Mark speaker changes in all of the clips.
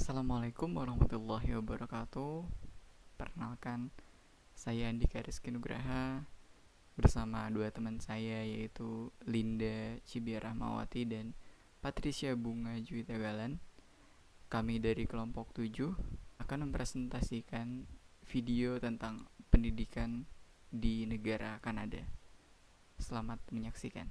Speaker 1: Assalamualaikum warahmatullahi wabarakatuh. Perkenalkan, saya Andika Rizky Nugraha bersama dua teman saya yaitu Linda Cibia Rahmawati dan Patricia Bunga Juwita Galan. Kami dari kelompok 7 akan mempresentasikan video tentang pendidikan di negara Kanada. Selamat menyaksikan.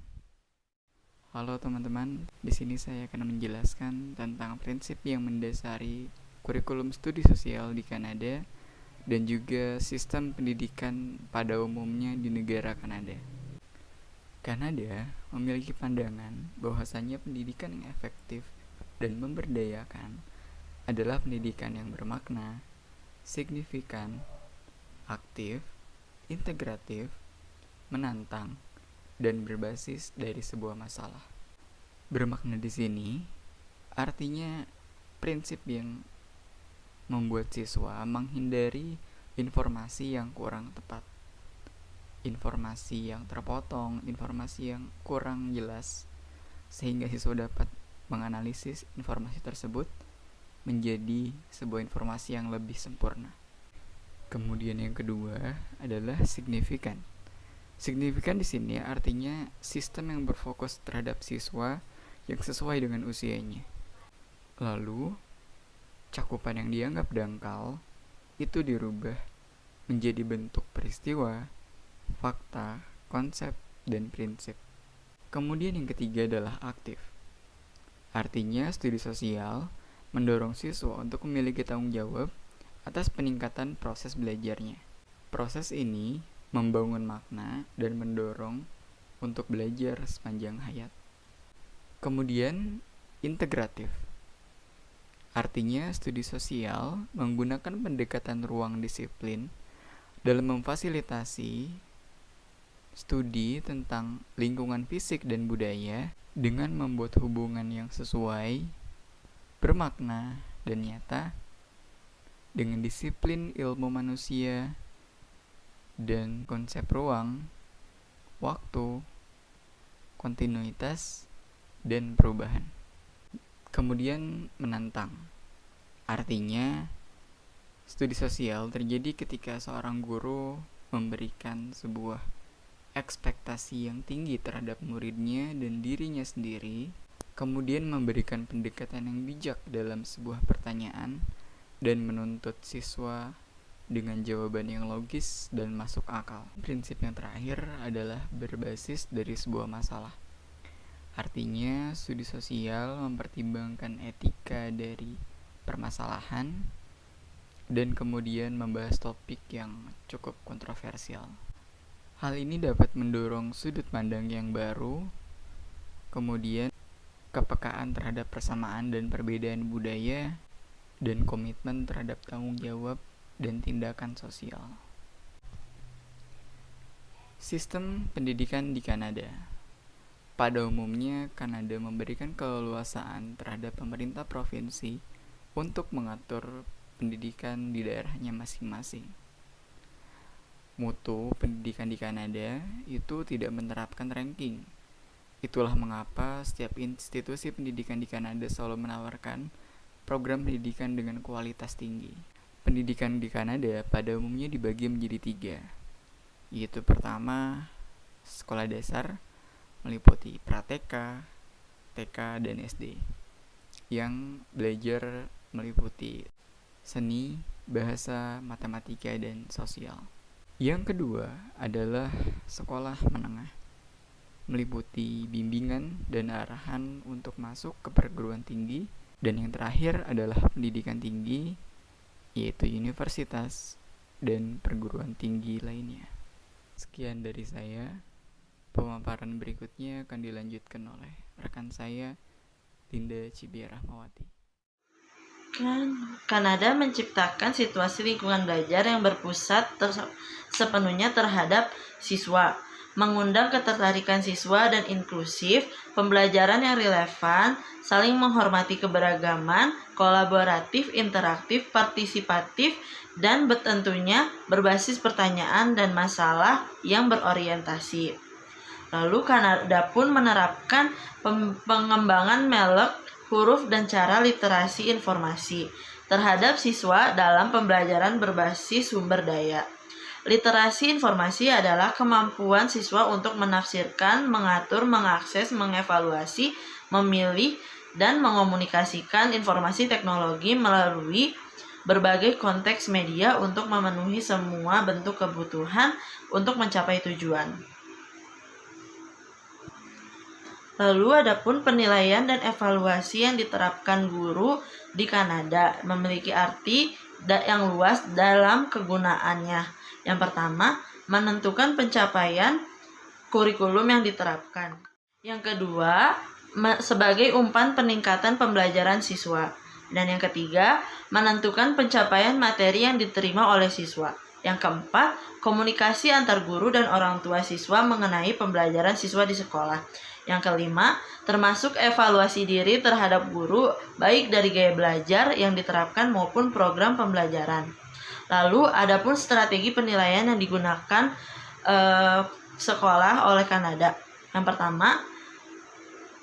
Speaker 1: Halo teman-teman, di sini saya akan menjelaskan tentang prinsip yang mendasari kurikulum studi sosial di Kanada dan juga sistem pendidikan pada umumnya di negara Kanada. Kanada memiliki pandangan bahwasannya pendidikan yang efektif dan memberdayakan adalah pendidikan yang bermakna, signifikan, aktif, integratif, menantang, dan berbasis dari sebuah masalah. Bermakna di sini artinya prinsip yang membuat siswa menghindari informasi yang kurang tepat, informasi yang terpotong, informasi yang kurang jelas, sehingga siswa dapat menganalisis informasi tersebut menjadi sebuah informasi yang lebih sempurna. Kemudian yang kedua adalah signifikan. Signifikan di sini artinya sistem yang berfokus terhadap siswa yang sesuai dengan usianya. Lalu, cakupan yang dianggap dangkal itu dirubah menjadi bentuk peristiwa, fakta, konsep, dan prinsip. Kemudian yang ketiga adalah aktif. Artinya studi sosial mendorong siswa untuk memiliki tanggung jawab atas peningkatan proses belajarnya. Proses ini membangun makna dan mendorong untuk belajar sepanjang hayat. Kemudian, integratif. Artinya, studi sosial menggunakan pendekatan ruang disiplin dalam memfasilitasi studi tentang lingkungan fisik dan budaya dengan membuat hubungan yang sesuai, bermakna, dan nyata dengan disiplin ilmu manusia dan konsep ruang, waktu, kontinuitas, dan perubahan. Kemudian menantang. Artinya, studi sosial terjadi ketika seorang guru memberikan sebuah ekspektasi yang tinggi terhadap muridnya dan dirinya sendiri, kemudian memberikan pendekatan yang bijak dalam sebuah pertanyaan dan menuntut siswa dengan jawaban yang logis dan masuk akal. Prinsip yang terakhir adalah berbasis dari sebuah masalah. Artinya, studi sosial mempertimbangkan etika dari permasalahan dan kemudian membahas topik yang cukup kontroversial. Hal ini dapat mendorong sudut pandang yang baru, kemudian kepekaan terhadap persamaan dan perbedaan budaya, dan komitmen terhadap tanggung jawab dan tindakan sosial. Sistem pendidikan di Kanada. Pada umumnya, Kanada memberikan keleluasaan terhadap pemerintah provinsi untuk mengatur pendidikan di daerahnya masing-masing. Mutu pendidikan di Kanada itu tidak menerapkan ranking. Itulah mengapa setiap institusi pendidikan di Kanada selalu menawarkan program pendidikan dengan kualitas tinggi. Pendidikan di Kanada pada umumnya dibagi menjadi 3, yaitu pertama, sekolah dasar, meliputi pra-TK, TK, dan SD, yang belajar meliputi seni, bahasa, matematika, dan sosial. Yang kedua adalah sekolah menengah, meliputi bimbingan dan arahan untuk masuk ke perguruan tinggi, dan yang terakhir adalah pendidikan tinggi, yaitu universitas dan perguruan tinggi lainnya. Sekian dari saya. Pemaparan berikutnya akan dilanjutkan oleh rekan saya, Linda Cibia Rahmawati.
Speaker 2: Kanada menciptakan situasi lingkungan belajar yang berpusat sepenuhnya terhadap siswa, mengundang ketertarikan siswa dan inklusif, pembelajaran yang relevan, saling menghormati keberagaman, kolaboratif, interaktif, partisipatif, dan tentunya berbasis pertanyaan dan masalah yang berorientasi. Lalu Kanada pun menerapkan pengembangan melek huruf dan cara literasi informasi terhadap siswa dalam pembelajaran berbasis sumber daya. Literasi informasi adalah kemampuan siswa untuk menafsirkan, mengatur, mengakses, mengevaluasi, memilih, dan mengomunikasikan informasi teknologi melalui berbagai konteks media untuk memenuhi semua bentuk kebutuhan untuk mencapai tujuan. Lalu adapun penilaian dan evaluasi yang diterapkan guru di Kanada memiliki arti yang luas dalam kegunaannya. Yang pertama, menentukan pencapaian kurikulum yang diterapkan. Yang kedua, sebagai umpan peningkatan pembelajaran siswa. Dan yang ketiga, menentukan pencapaian materi yang diterima oleh siswa. Yang keempat, komunikasi antar guru dan orang tua siswa mengenai pembelajaran siswa di sekolah. Yang kelima, termasuk evaluasi diri terhadap guru, baik dari gaya belajar yang diterapkan maupun program pembelajaran. Lalu, adapun strategi penilaian yang digunakan sekolah oleh Kanada. Yang pertama,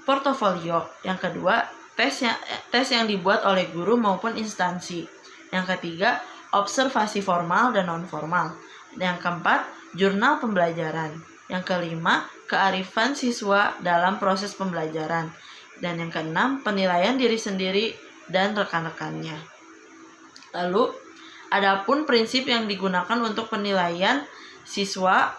Speaker 2: portofolio. Yang kedua, tes yang dibuat oleh guru maupun instansi. Yang ketiga, observasi formal dan non-formal. Yang keempat, jurnal pembelajaran. Yang kelima, kearifan siswa dalam proses pembelajaran. Dan yang keenam, penilaian diri sendiri dan rekan-rekannya. Lalu, adapun prinsip yang digunakan untuk penilaian siswa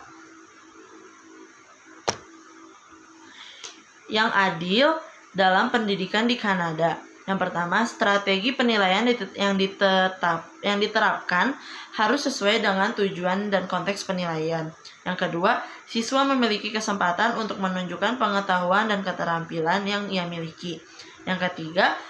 Speaker 2: yang adil dalam pendidikan di Kanada. Yang pertama, strategi penilaian yang diterapkan harus sesuai dengan tujuan dan konteks penilaian. Yang kedua, siswa memiliki kesempatan untuk menunjukkan pengetahuan dan keterampilan yang ia miliki. Yang ketiga,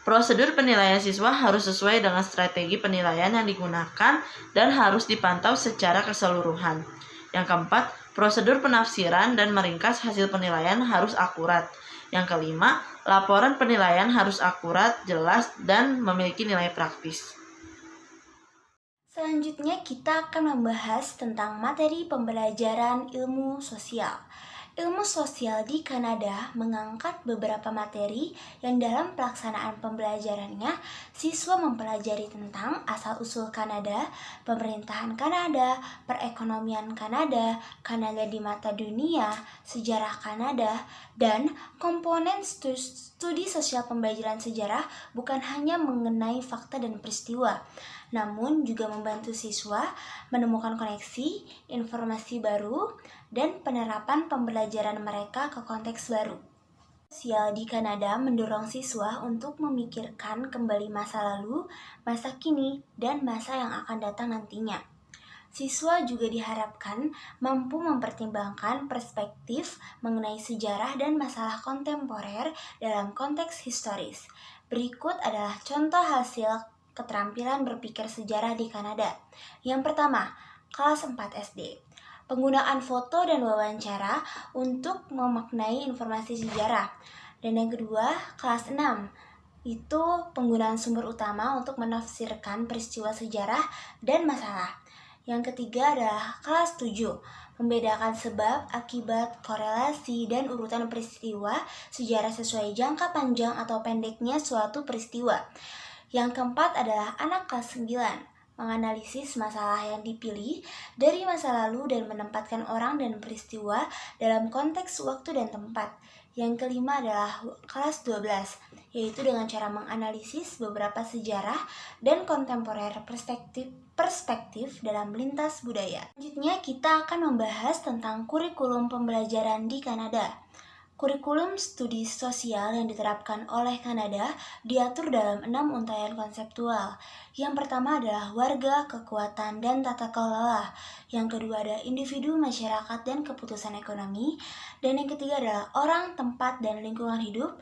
Speaker 2: prosedur penilaian siswa harus sesuai dengan strategi penilaian yang digunakan dan harus dipantau secara keseluruhan. Yang keempat, prosedur penafsiran dan meringkas hasil penilaian harus akurat. Yang kelima, laporan penilaian harus akurat, jelas, dan memiliki nilai praktis.
Speaker 3: Selanjutnya kita akan membahas tentang materi pembelajaran ilmu sosial. Ilmu sosial di Kanada mengangkat beberapa materi yang dalam pelaksanaan pembelajarannya, siswa mempelajari tentang asal-usul Kanada, pemerintahan Kanada, perekonomian Kanada, Kanada di mata dunia, sejarah Kanada, dan komponen studi sosial pembelajaran sejarah bukan hanya mengenai fakta dan peristiwa, namun juga membantu siswa menemukan koneksi, informasi baru, dan penerapan pembelajaran mereka ke konteks baru. Sosial di Kanada mendorong siswa untuk memikirkan kembali masa lalu, masa kini, dan masa yang akan datang nantinya. Siswa juga diharapkan mampu mempertimbangkan perspektif mengenai sejarah dan masalah kontemporer dalam konteks historis. Berikut adalah contoh hasil keterampilan berpikir sejarah di Kanada. Yang pertama, kelas 4 SD. Penggunaan foto dan wawancara untuk memaknai informasi sejarah. Dan yang kedua, kelas 6. Itu penggunaan sumber utama untuk menafsirkan peristiwa sejarah dan masalah. Yang ketiga adalah kelas 7. Membedakan sebab, akibat, korelasi, dan urutan peristiwa sejarah sesuai jangka panjang atau pendeknya suatu peristiwa. Yang keempat adalah anak kelas 9. Menganalisis masalah yang dipilih dari masa lalu dan menempatkan orang dan peristiwa dalam konteks waktu dan tempat. Yang kelima adalah kelas 12, yaitu dengan cara menganalisis beberapa sejarah dan kontemporer perspektif dalam lintas budaya. Selanjutnya kita akan membahas tentang kurikulum pembelajaran di Kanada. Kurikulum studi sosial yang diterapkan oleh Kanada diatur dalam 6 untaian konseptual. Yang pertama adalah warga, kekuatan, dan tata kelola. Yang kedua adalah individu, masyarakat, dan keputusan ekonomi. Dan yang ketiga adalah orang, tempat, dan lingkungan hidup.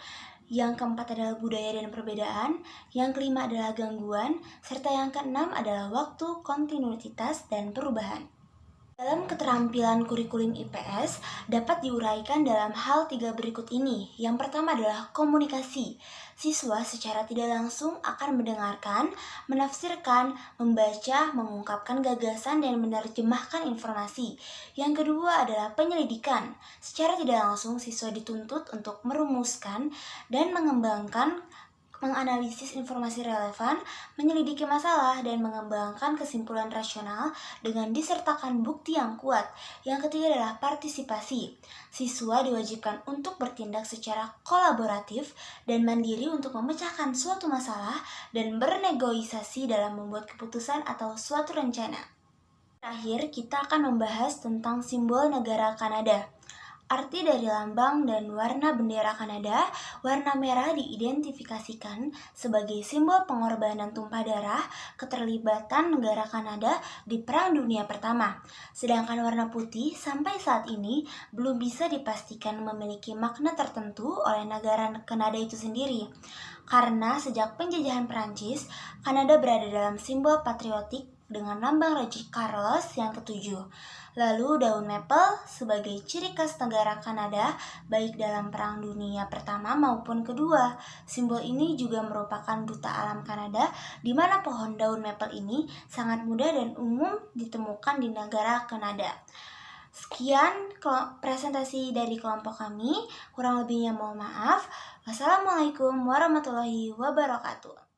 Speaker 3: Yang keempat adalah budaya dan perbedaan. Yang kelima adalah gangguan. Serta yang keenam adalah waktu, kontinuitas, dan perubahan. Dalam keterampilan kurikulum IPS dapat diuraikan dalam hal 3 berikut ini. Yang pertama adalah komunikasi. Siswa secara tidak langsung akan mendengarkan, menafsirkan, membaca, mengungkapkan gagasan, dan menerjemahkan informasi. Yang kedua adalah penyelidikan. Secara tidak langsung siswa dituntut untuk merumuskan dan menganalisis informasi relevan, menyelidiki masalah, dan mengembangkan kesimpulan rasional dengan disertakan bukti yang kuat. Yang ketiga adalah partisipasi. Siswa diwajibkan untuk bertindak secara kolaboratif dan mandiri untuk memecahkan suatu masalah dan bernegosiasi dalam membuat keputusan atau suatu rencana. Terakhir, kita akan membahas tentang simbol negara Kanada. Arti dari lambang dan warna bendera Kanada, warna merah diidentifikasikan sebagai simbol pengorbanan tumpah darah keterlibatan negara Kanada di Perang Dunia Pertama. Sedangkan warna putih sampai saat ini belum bisa dipastikan memiliki makna tertentu oleh negara Kanada itu sendiri. Karena sejak penjajahan Perancis, Kanada berada dalam simbol patriotik dengan lambang Raja Carlos yang ketujuh. Lalu daun maple sebagai ciri khas negara Kanada baik dalam Perang Dunia Pertama maupun Kedua. Simbol ini juga merupakan duta alam Kanada di mana pohon daun maple ini sangat mudah dan umum ditemukan di negara Kanada. Sekian presentasi dari kelompok kami, kurang lebihnya mohon maaf. Wassalamualaikum warahmatullahi wabarakatuh.